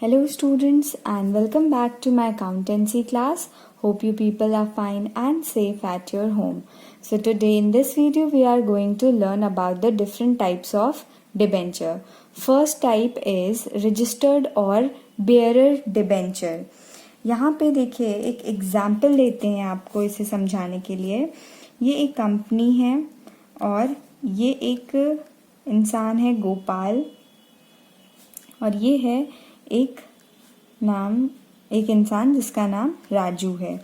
Hello students and welcome back to my accountancy class. Hope you people are fine and safe at your home. So today in this video we are going to learn about the different types of debenture. First type is registered or bearer debenture. यहाँ पे देखिए एक example लेते हैं आपको इसे समझाने के लिए. ये एक कंपनी है और ये एक इंसान है गोपाल और ये है एक इंसान जिसका नाम राजू है.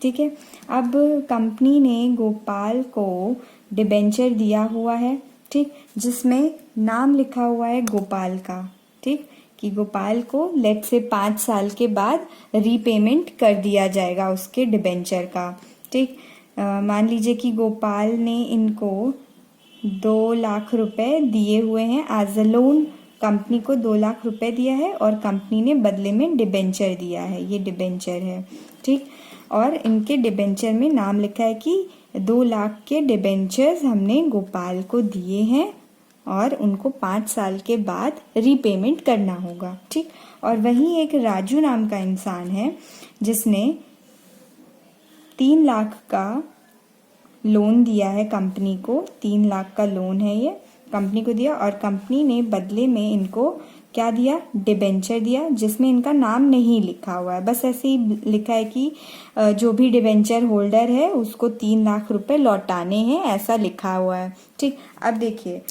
ठीक है. अब कंपनी ने गोपाल को डिबेंचर दिया हुआ है. ठीक. जिसमें नाम लिखा हुआ है गोपाल का. ठीक. कि गोपाल को लेट से 5 साल के बाद रीपेमेंट कर दिया जाएगा उसके डिबेंचर का. ठीक. मान लीजिए कि गोपाल ने इनको 2 लाख रुपए दिए हुए हैं एज अ लोन. कंपनी को 2 लाख रुपए दिया है और कंपनी ने बदले में डिबेंचर दिया है. ये डिबेंचर है. ठीक. और इनके डिबेंचर में नाम लिखा है कि 2 लाख के डिबेंचर्स हमने गोपाल को दिए हैं और उनको 5 साल के बाद रीपेमेंट करना होगा. ठीक. और वहीं एक राजू नाम का इंसान है जिसने 3 लाख का लोन दिया है कंपनी को. 3 लाख का लोन है ये कंपनी को दिया और कंपनी ने बदले में इनको क्या दिया, डिबेंचर दिया जिसमें इनका नाम नहीं लिखा हुआ है. बस ऐसे ही लिखा है कि जो भी डिबेंचर होल्डर है उसको 3 लाख रुपए लौटाने हैं, ऐसा लिखा हुआ है. ठीक. अब देखिए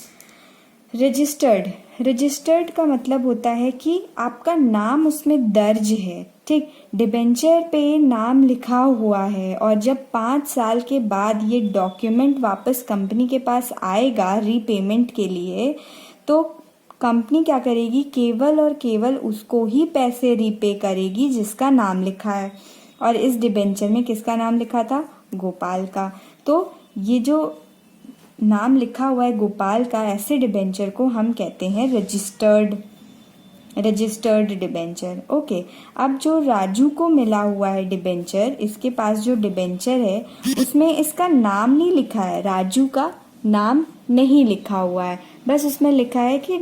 रजिस्टर्ड का मतलब होता है कि आपका नाम उसमें दर्ज है. ठीक. डिबेंचर पे नाम लिखा हुआ है और जब 5 साल के बाद ये डॉक्यूमेंट वापस कंपनी के पास आएगा रीपेमेंट के लिए तो कंपनी क्या करेगी, केवल और केवल उसको ही पैसे रीपे करेगी जिसका नाम लिखा है. और इस डिबेंचर में किसका नाम लिखा था, गोपाल का. तो ये जो नाम लिखा हुआ है गोपाल का, ऐसे डिबेंचर को हम कहते हैं रजिस्टर्ड डिबेंचर. ओके. अब जो राजू को मिला हुआ है डिबेंचर, इसके पास जो डिबेंचर है उसमें इसका नाम नहीं लिखा है, राजू का नाम नहीं लिखा हुआ है. बस उसमें लिखा है कि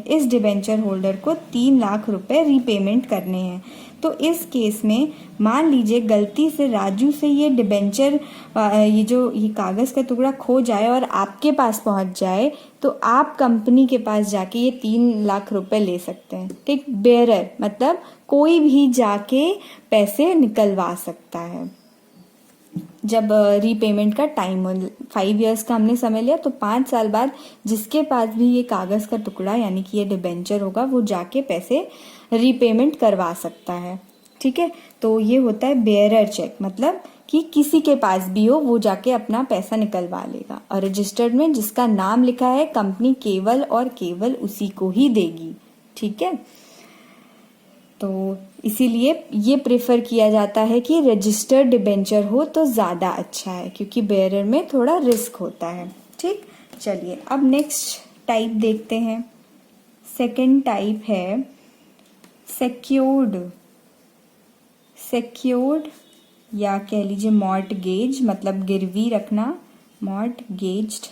इस डिबेंचर होल्डर को 3 लाख रुपए रीपेमेंट करने हैं. तो इस केस में मान लीजिए गलती से राजू से ये डिबेंचर ये कागज़ का टुकड़ा खो जाए और आपके पास पहुंच जाए तो आप कंपनी के पास जाके ये 3 लाख रुपए ले सकते हैं. ठीक. बेयरर मतलब कोई भी जाके पैसे निकलवा सकता है जब रीपेमेंट का टाइम हो. 5 इयर्स का हमने समय लिया तो 5 साल बाद जिसके पास भी ये कागज़ का टुकड़ा यानी कि ये डिबेंचर होगा वो जाके पैसे रीपेमेंट करवा सकता है. ठीक है. तो ये होता है बेयरर चेक, मतलब कि किसी के पास भी हो वो जाके अपना पैसा निकलवा लेगा. और रजिस्टर्ड में जिसका नाम लिखा है कंपनी केवल और केवल उसी को ही देगी. ठीक है. तो इसीलिए ये प्रेफर किया जाता है कि रजिस्टर्ड डिबेंचर हो तो ज़्यादा अच्छा है क्योंकि बेयरर में थोड़ा रिस्क होता है. ठीक. चलिए अब नेक्स्ट टाइप देखते हैं. सेकंड टाइप है सेक्योर्ड या कह लीजिए मॉर्टगेज, मतलब गिरवी रखना. मॉर्टगेज्ड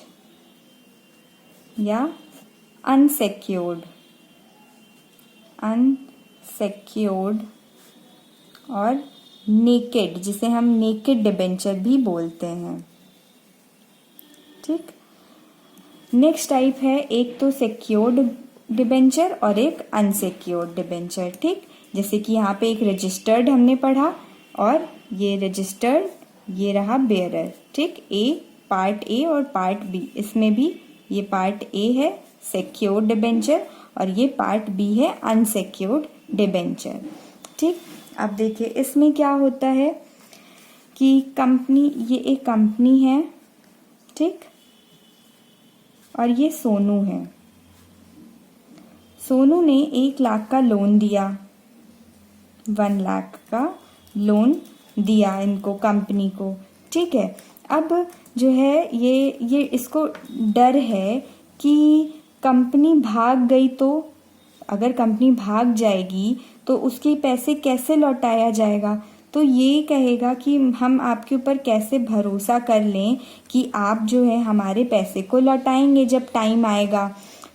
या अनसेक्योर्ड और नेकेड, जिसे हम नेकेड डिबेंचर भी बोलते हैं. ठीक. नेक्स्ट टाइप है एक तो सेक्योर्ड डिबेंचर और एक अनसेक्योर्ड डिबेंचर. ठीक. जैसे कि यहाँ पे एक रजिस्टर्ड हमने पढ़ा और ये रजिस्टर्ड, ये रहा बेयरर. ठीक. पार्ट ए और पार्ट बी. इसमें भी ये पार्ट ए है सेक्योर्ड डिबेंचर और ये पार्ट बी है अनसेक्योर्ड डिबेंचर. ठीक. अब देखिए इसमें क्या होता है कि ये एक कंपनी है. ठीक. और ये सोनू है. सोनू ने 1 लाख का लोन दिया, 1 लाख का लोन दिया इनको कंपनी को. ठीक है. अब जो है ये इसको डर है कि कंपनी भाग गई तो अगर कंपनी भाग जाएगी तो उसके पैसे कैसे लौटाया जाएगा. तो ये कहेगा कि हम आपके ऊपर कैसे भरोसा कर लें कि आप जो है हमारे पैसे को लौटाएंगे जब टाइम आएगा.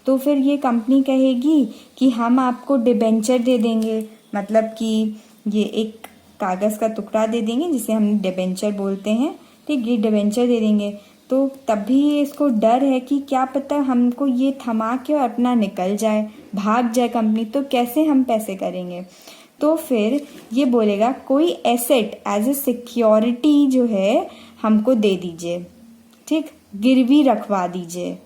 तो फिर ये कंपनी कहेगी कि हम आपको डिबेंचर दे देंगे, मतलब कि ये एक कागज़ का टुकड़ा दे देंगे जिसे हम डिबेंचर बोलते हैं, ठीक, ये डिबेंचर दे देंगे। तो तभी इसको डर है कि क्या पता हमको ये थमा के और अपना निकल जाए, भाग जाए कंपनी, तो कैसे हम पैसे करेंगे। तो फिर ये बोलेगा कोई एसेट एज ए सिक्योरिटी जो है हमको दे दीजिए, ठीक, गिरवी रखवा दीजिए।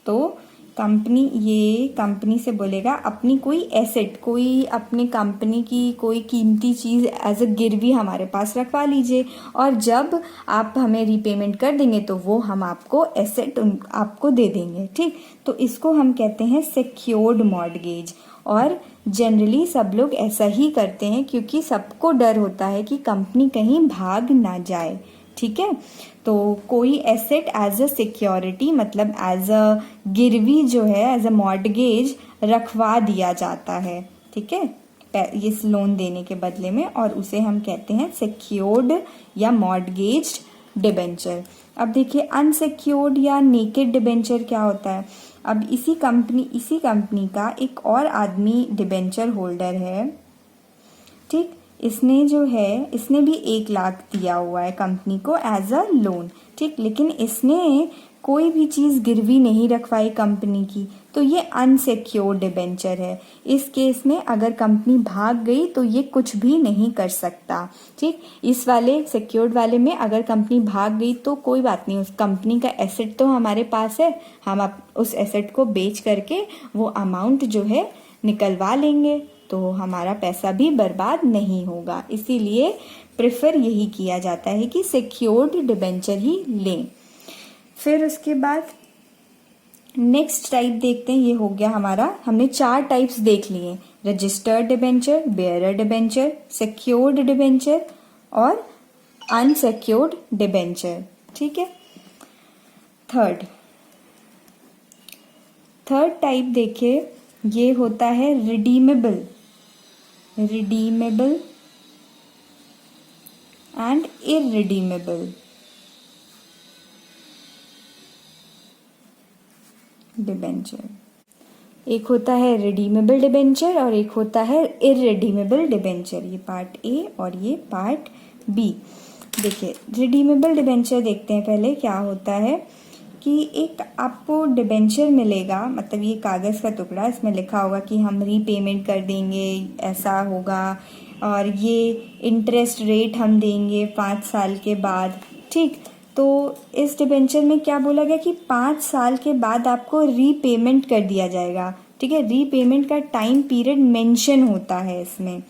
तो कंपनी से बोलेगा अपनी कोई एसेट, कोई अपनी कंपनी की कोई कीमती चीज़ एज अ गिरवी हमारे पास रखवा लीजिए, और जब आप हमें रीपेमेंट कर देंगे तो वो हम आपको एसेट आपको दे देंगे, ठीक। तो इसको हम कहते हैं सिक्योर्ड मॉर्टगेज, और जनरली सब लोग ऐसा ही करते हैं क्योंकि सबको डर होता है कि कंपनी कहीं भाग ना जाए, ठीक है। तो कोई एसेट एज अ सिक्योरिटी मतलब एज अ गिरवी जो है, एज अ मॉर्टगेज रखवा दिया जाता है, ठीक है, इस लोन देने के बदले में, और उसे हम कहते हैं सिक्योर्ड या मॉर्टगेज्ड डिबेंचर। अब देखिए अनसिक्योर्ड या नेकेड डिबेंचर क्या होता है। अब इसी कंपनी का एक और आदमी डिबेंचर होल्डर है, ठीक। इसने भी 1 लाख दिया हुआ है कंपनी को एज अ लोन, ठीक, लेकिन इसने कोई भी चीज़ गिरवी नहीं रखवाई कंपनी की, तो ये अनसिक्योर्ड डिबेंचर है। इस केस में अगर कंपनी भाग गई तो ये कुछ भी नहीं कर सकता, ठीक। इस वाले सिक्योर्ड वाले में अगर कंपनी भाग गई तो कोई बात नहीं, उस कंपनी का एसेट तो हमारे पास है, हम उस एसेट को बेच करके वो अमाउंट जो है निकलवा लेंगे, तो हमारा पैसा भी बर्बाद नहीं होगा। इसीलिए प्रेफर यही किया जाता है कि सिक्योर्ड डिबेंचर ही लें। फिर उसके बाद नेक्स्ट टाइप देखते हैं। ये हो गया हमारा, हमने 4 टाइप्स देख लिए, registered debenture, bearer debenture, secured debenture और अनसिक्योर्ड डिबेंचर, ठीक है। थर्ड टाइप देखिए, ये होता है रिडीमेबल एंड इररिडीमेबल डिबेंचर। एक होता है रिडीमेबल डिबेंचर और एक होता है इररिडीमेबल डिबेंचर। ये पार्ट ए और ये पार्ट बी। देखिए रिडीमेबल डिबेंचर देखते हैं पहले। क्या होता है कि एक आपको डिबेंचर मिलेगा, मतलब ये कागज़ का टुकड़ा, इसमें लिखा होगा कि हम रीपेमेंट कर देंगे, ऐसा होगा, और ये इंटरेस्ट रेट हम देंगे 5 साल के बाद, ठीक। तो इस डिबेंचर में क्या बोला गया कि 5 साल के बाद आपको रीपेमेंट कर दिया जाएगा, ठीक है। रीपेमेंट का टाइम पीरियड मेंशन होता है इसमें,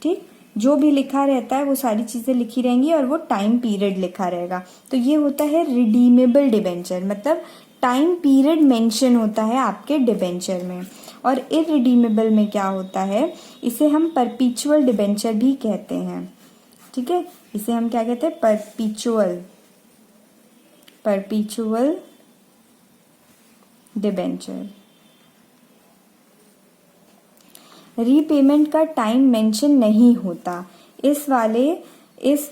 ठीक। जो भी लिखा रहता है वो सारी चीज़ें लिखी रहेंगी और वो टाइम पीरियड लिखा रहेगा। तो ये होता है रिडीमेबल डिबेंचर, मतलब टाइम पीरियड मेंशन होता है आपके डिबेंचर में। और इररिडीमेबल में क्या होता है, इसे हम परपीचुअल डिबेंचर भी कहते हैं, ठीक है। इसे हम क्या कहते हैं, परपीचुअल डिबेंचर। रीपेमेंट का टाइम मेंशन नहीं होता इस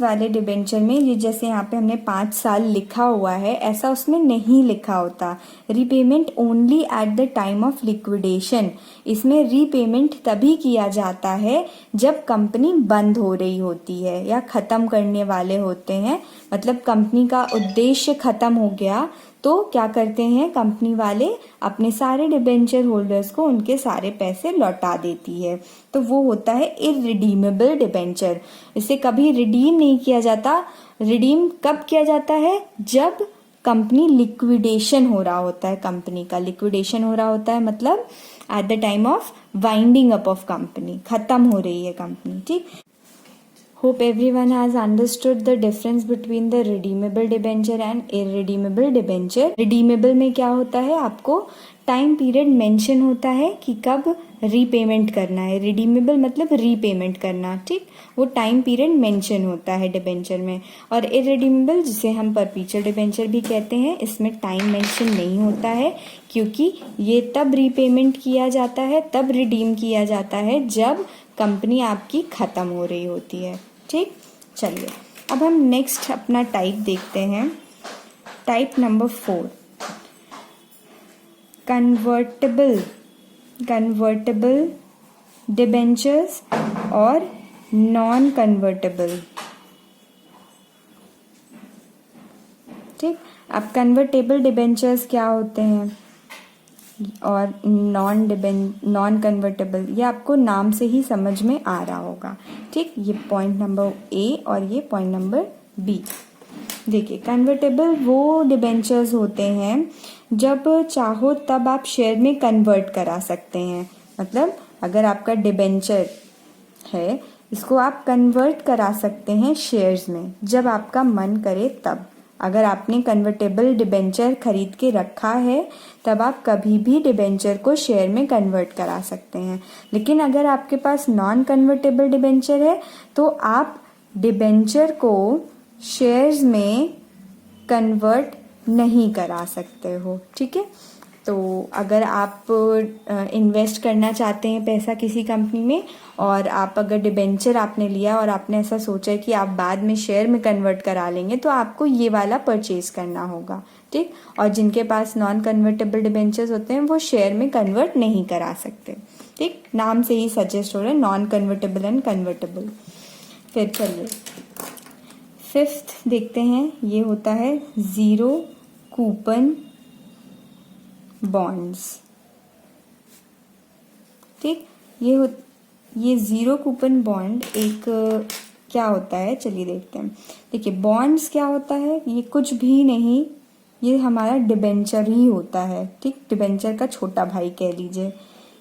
वाले डिबेंचर में। ये जैसे यहाँ पे हमने 5 साल लिखा हुआ है, ऐसा उसमें नहीं लिखा होता। Repayment only at the time of liquidation. इसमें रीपेमेंट तभी किया जाता है जब कंपनी बंद हो रही होती है या ख़त्म करने वाले होते हैं, मतलब कंपनी का उद्देश्य ख़त्म हो गया तो क्या करते हैं कंपनी वाले, अपने सारे डिबेंचर होल्डर्स को उनके सारे पैसे लौटा देती है। तो वो होता है इररिडीमेबल डिबेंचर। इसे कभी रिडीम नहीं किया जाता। रिडीम कब किया जाता है, जब कंपनी लिक्विडेशन हो रहा होता है, कंपनी का लिक्विडेशन हो रहा होता है, मतलब at the time of winding up of company, खत्म हो रही है कंपनी, ठीक। Hope everyone has understood the difference between the redeemable debenture and irredeemable debenture. Redeemable में क्या होता है, आपको टाइम पीरियड मेंशन होता है कि कब रीपेमेंट करना है। रिडीमेबल मतलब रीपेमेंट करना, ठीक, वो टाइम पीरियड मेंशन होता है डिबेंचर में। और इररिडीमेबल जिसे हम परपीचुअल डिबेंचर भी कहते हैं, इसमें टाइम मेंशन नहीं होता है क्योंकि ये तब रीपेमेंट किया जाता है, तब रिडीम किया जाता है जब कंपनी आपकी ख़त्म हो रही होती है, ठीक। चलिए अब हम नेक्स्ट अपना टाइप देखते हैं। टाइप नंबर 4, कन्वर्टेबल डिबेंचर्स और नॉन कन्वर्टेबल। ठीक, अब कन्वर्टेबल डिबेंचर्स क्या होते हैं और नॉन कन्वर्टेबल, ये आपको नाम से ही समझ में आ रहा होगा। ठीक, ये पॉइंट नंबर ए और ये पॉइंट नंबर बी। देखिए, कन्वर्टेबल वो डिबेंचर्स होते हैं जब चाहो तब आप शेयर में कन्वर्ट करा सकते हैं। मतलब अगर आपका डिबेंचर है, इसको आप कन्वर्ट करा सकते हैं शेयर्स में जब आपका मन करे तब। अगर आपने कन्वर्टेबल डिबेंचर खरीद के रखा है तब आप कभी भी डिबेंचर को शेयर में कन्वर्ट करा सकते हैं। लेकिन अगर आपके पास नॉन कन्वर्टेबल डिबेंचर है तो आप डिबेंचर को शेयर्स में कन्वर्ट नहीं करा सकते हो। ठीक है, तो अगर आप इन्वेस्ट करना चाहते हैं पैसा किसी कंपनी में और आप अगर डिबेंचर आपने लिया और आपने ऐसा सोचा है कि आप बाद में शेयर में कन्वर्ट करा लेंगे, तो आपको ये वाला परचेज करना होगा। ठीक, और जिनके पास नॉन कन्वर्टेबल डिबेंचर्स होते हैं वो शेयर में कन्वर्ट नहीं करा सकते। ठीक, नाम से ही सजेस्ट हो रहा है नॉन कन्वर्टेबल एंड कन्वर्टेबल। फिर चलिए फिफ्थ देखते हैं, ये होता है जीरो कूपन बॉन्ड्स। ठीक, ये जीरो कूपन बॉन्ड एक क्या होता है, चलिए देखते हैं। देखिए, बॉन्ड्स क्या होता है, ये कुछ भी नहीं, ये हमारा डिबेंचर ही होता है। ठीक, डिबेंचर का छोटा भाई कह लीजिए,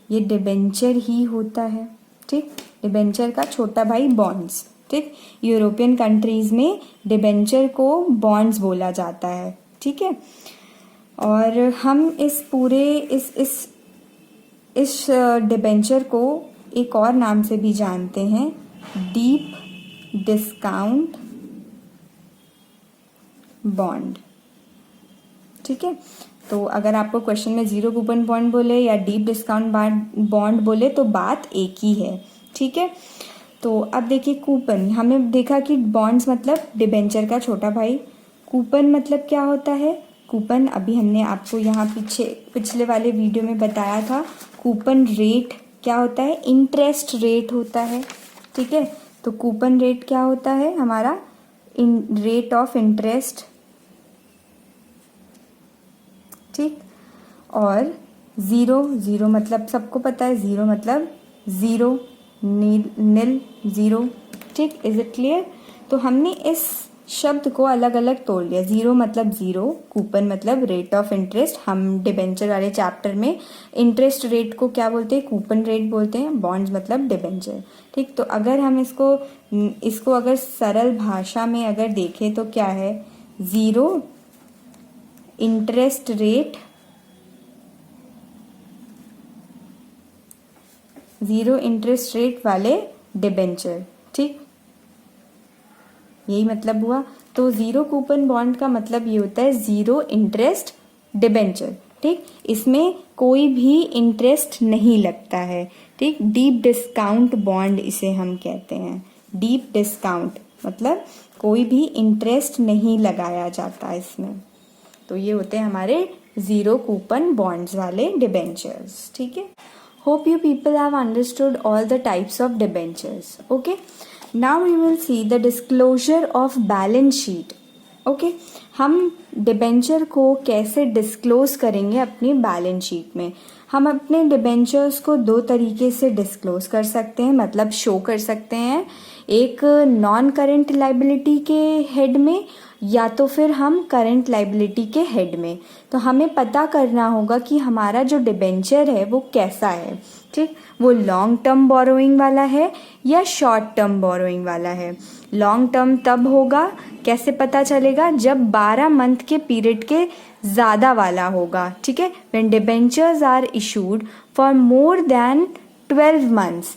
ये डिबेंचर ही होता है। ठीक, डिबेंचर का छोटा भाई बॉन्ड्स। ठीक, यूरोपियन कंट्रीज में डिबेंचर को बॉन्ड्स बोला जाता है। ठीक है, और हम इस पूरे इस डिबेंचर को एक और नाम से भी जानते हैं, डीप डिस्काउंट बॉन्ड। ठीक है, तो अगर आपको क्वेश्चन में जीरो कूपन बॉन्ड बोले या डीप डिस्काउंट बॉन्ड बोले तो बात एक ही है। ठीक है, तो अब देखिए कूपन, हमें देखा कि बॉन्ड्स मतलब डिबेंचर का छोटा भाई, कूपन मतलब क्या होता है। कूपन अभी हमने आपको यहाँ पिछले वाले वीडियो में बताया था। कूपन रेट क्या होता है, इंटरेस्ट रेट होता है। ठीक है, तो कूपन रेट क्या होता है हमारा, रेट ऑफ इंटरेस्ट। ठीक, और जीरो मतलब सबको पता है, जीरो मतलब जीरो, नील जीरो। ठीक, इज इट क्लियर। तो हमने इस शब्द को अलग अलग तोड़ लिया। जीरो मतलब जीरो, कूपन मतलब रेट ऑफ इंटरेस्ट। हम डिबेंचर वाले चैप्टर में इंटरेस्ट रेट को क्या बोलते हैं, कूपन रेट बोलते हैं। बॉन्ड्स मतलब डिबेंचर। ठीक, तो अगर हम इसको अगर सरल भाषा में अगर देखें तो क्या है, zero interest rate, zero interest rate वाले डिबेंचर। ठीक, यही मतलब हुआ। तो जीरो कूपन बॉन्ड का मतलब ये होता है जीरो इंटरेस्ट डिबेंचर। ठीक, इसमें कोई भी इंटरेस्ट नहीं लगता है। ठीक, डीप डिस्काउंट बॉन्ड इसे हम कहते हैं। डीप डिस्काउंट मतलब कोई भी इंटरेस्ट नहीं लगाया जाता इसमें। तो ये होते हैं हमारे जीरो कूपन बॉन्ड्स वाले डिबेंचर्स। ठीक है, hope you people have understood all the types of debentures. Okay, now we will see the disclosure of balance sheet. Okay, हम डिबेंचर को कैसे डिस्क्लोज करेंगे अपनी बैलेंस शीट में। हम अपने डिबेंचर्स को दो तरीके से डिस्क्लोज कर सकते हैं, मतलब शो कर सकते हैं। एक नॉन करेंट लाइबिलिटी के हेड में या तो फिर हम करंट लाइबिलिटी के हेड में। तो हमें पता करना होगा कि हमारा जो डिबेंचर है वो कैसा है। ठीक, वो लॉन्ग टर्म बोरोइंग वाला है या शॉर्ट टर्म बोरोइंग वाला है। लॉन्ग टर्म तब होगा, कैसे पता चलेगा, जब 12 मंथ के पीरियड के ज़्यादा वाला होगा। ठीक है, when debentures are issued for more than 12 months.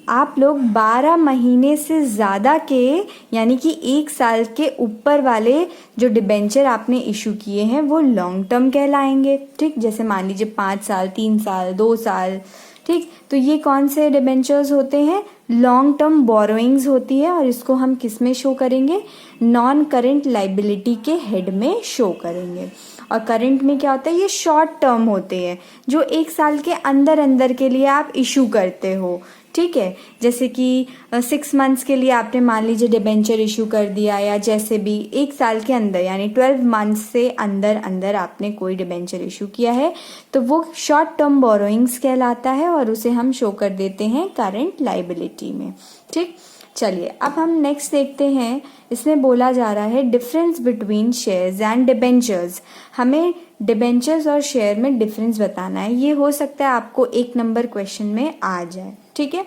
आप लोग 12 महीने से ज़्यादा के यानी कि 1 साल के ऊपर वाले जो डिबेंचर आपने इशू किए हैं वो लॉन्ग टर्म कहलाएंगे। ठीक, जैसे मान लीजिए 5 साल, 3 साल, 2 साल। ठीक, तो ये कौन से डिबेंचर्स होते हैं, लॉन्ग टर्म बोरोइंग्स होती है। और इसको हम किस में शो करेंगे, नॉन करेंट लाइबिलिटी के हेड में शो करेंगे। और करंट में क्या होता है, ये शॉर्ट टर्म होते हैं जो 1 साल के अंदर अंदर के लिए आप इशू करते हो। ठीक है। जैसे कि 6 मंथ्स के लिए आपने मान लीजिए डिबेंचर इशू कर दिया, या जैसे भी 1 साल के अंदर यानी 12 मंथ्स से अंदर अंदर आपने कोई डिबेंचर इशू किया है तो वो शॉर्ट टर्म बोरोइंग्स कहलाता है और उसे हम शो कर देते हैं करंट लाइबिलिटी में। ठीक, चलिए अब हम नेक्स्ट देखते हैं। इसमें बोला जा रहा है difference between shares and debentures. हमें डिबेंचर्स और शेयर में डिफरेंस बताना है। ये हो सकता है आपको 1 नंबर क्वेश्चन में आ जाए। ठीक है,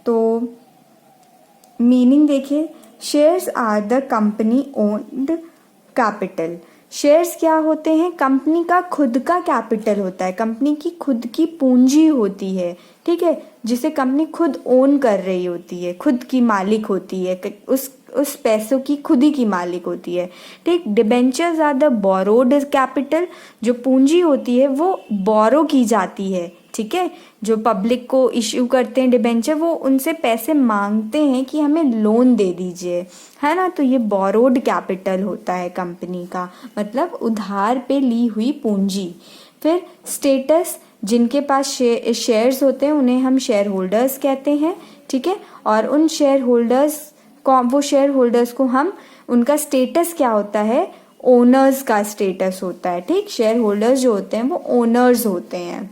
तो मीनिंग देखिए, shares are the company owned capital. Shares क्या होते हैं? कंपनी का खुद का कैपिटल होता है, कंपनी की खुद की पूंजी होती है। ठीक है, जिसे कंपनी खुद ओन कर रही होती है, खुद की मालिक होती है, उस पैसों की खुद ही की मालिक होती है। ठीक, debentures are the borrowed capital. जो पूंजी होती है वो बोरो की जाती है। ठीक है, जो पब्लिक को इश्यू करते हैं डिबेंचर, वो उनसे पैसे मांगते हैं कि हमें लोन दे दीजिए, है ना। तो ये बोरोड कैपिटल होता है कंपनी का, मतलब उधार पे ली हुई पूंजी। फिर स्टेटस, जिनके पास शेयर्स होते हैं उन्हें हम शेयर होल्डर्स कहते हैं। ठीक है, और उन शेयर होल्डर्स को हम, उनका स्टेटस क्या होता है? ओनर्स का स्टेटस होता है। ठीक, शेयर होल्डर्स जो होते हैं वो ओनर्स होते हैं।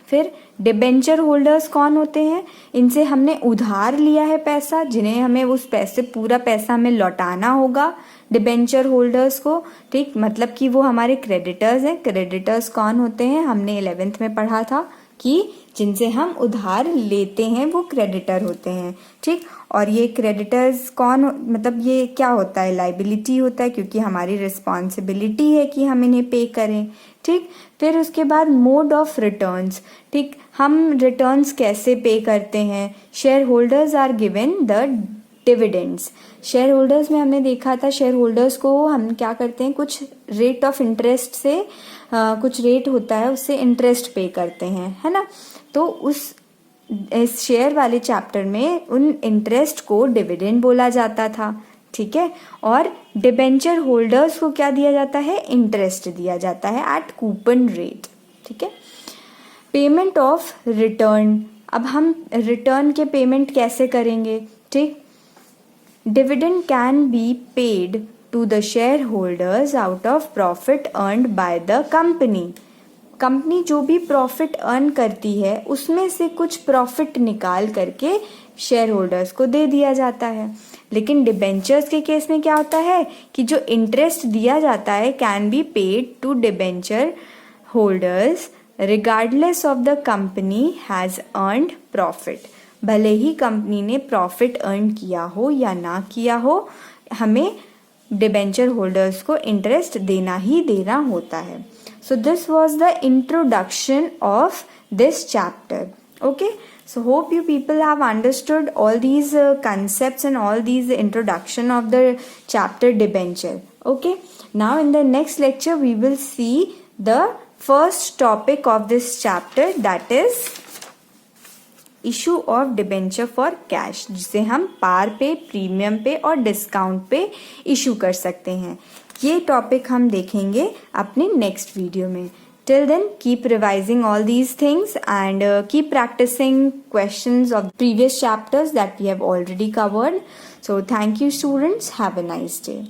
फिर डिबेंचर होल्डर्स कौन होते हैं? इनसे हमने उधार लिया है पैसा, जिन्हें हमें उस पूरा पैसा हमें लौटाना होगा डिबेंचर होल्डर्स को। ठीक, मतलब कि वो हमारे क्रेडिटर्स हैं। क्रेडिटर्स कौन होते हैं? हमने 11th में पढ़ा था कि जिनसे हम उधार लेते हैं वो क्रेडिटर होते हैं। ठीक, और ये क्रेडिटर्स कौन, मतलब ये क्या होता है? लाइबिलिटी होता है, क्योंकि हमारी रिस्पॉन्सिबिलिटी है कि हम इन्हें पे करें। ठीक, फिर उसके बाद मोड ऑफ रिटर्न्स। ठीक, हम रिटर्न्स कैसे पे करते हैं? Share holders are given the dividends. Share holders में हमने देखा था, शेयर होल्डर्स को हम क्या करते हैं, कुछ रेट ऑफ इंटरेस्ट से कुछ रेट होता है उससे इंटरेस्ट पे करते हैं, है ना। तो इस शेयर वाले चैप्टर में उन इंटरेस्ट को डिविडेंड बोला जाता था। ठीक है, और डिबेंचर होल्डर्स को क्या दिया जाता है? इंटरेस्ट दिया जाता है एट कूपन रेट। ठीक है, पेमेंट ऑफ रिटर्न। अब हम रिटर्न के पेमेंट कैसे करेंगे? ठीक, dividend can be paid to the shareholders out of profit earned by the company। Company जो भी प्रॉफिट अर्न करती है उसमें से कुछ प्रॉफिट निकाल करके शेयर होल्डर्स को दे दिया जाता है। लेकिन डिबेंचर्स के केस में क्या होता है कि जो इंटरेस्ट दिया जाता है can be paid to debenture holders regardless of the company has earned profit. भले ही कंपनी ने प्रॉफिट अर्न किया हो या ना किया हो, हमें डिबेंचर होल्डर्स को इंटरेस्ट देना ही देना होता है। So this was the introduction of this chapter. Okay, so hope you people have understood all these concepts and all these introduction of the chapter debenture. Okay, now in the next lecture we will see the first topic of this chapter, that is issue of debenture for cash, जिसे हम पार पे, premium पे और discount पे issue कर सकते हैं। ये टॉपिक हम देखेंगे अपने नेक्स्ट वीडियो में। Till then keep revising all these things and keep practicing questions of previous chapters that we have already covered. So thank you students, have a nice day.